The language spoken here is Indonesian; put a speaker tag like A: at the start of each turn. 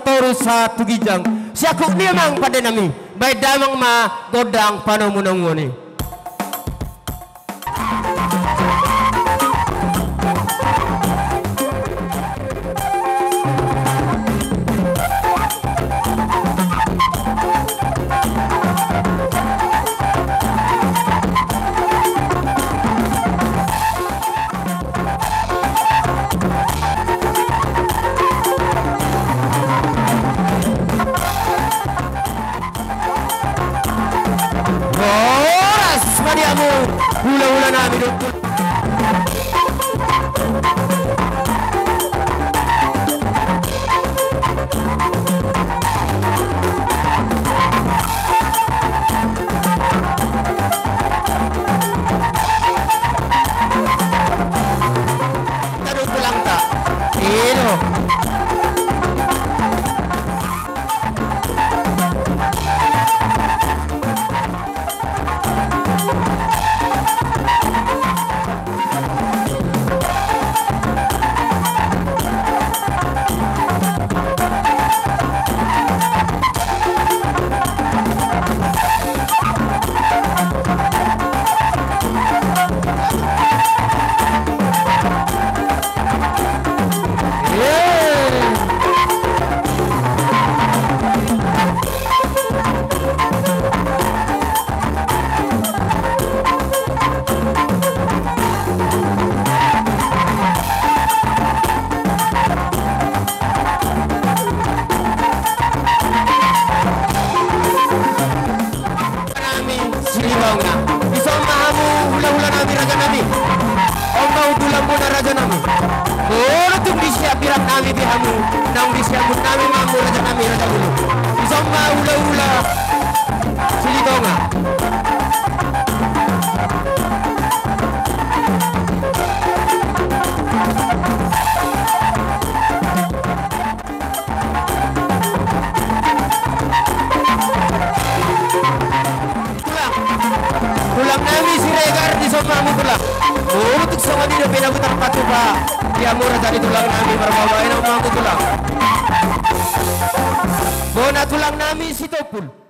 A: toru sa tugijang siakuk niamang pada nami baik damang ma dodang panomunong ngoni. Hula-hula namin doktor. Tanong ko lang ta. Isang mahamu hula-hula nami raja nami. Om mau dulang muna raja nami. Oh, tung disya birak nami bihamu. Nang disya mut nami mamu raja nami raja bulu. Isang mahamu hula-hula Silitonga. Tulang nami si Regar di somamu tulang. Untuk sama dia pinabutang patupa. Dia murah dari tulang nami berbawain ang mga tulang. Bona tulang nami si Topul.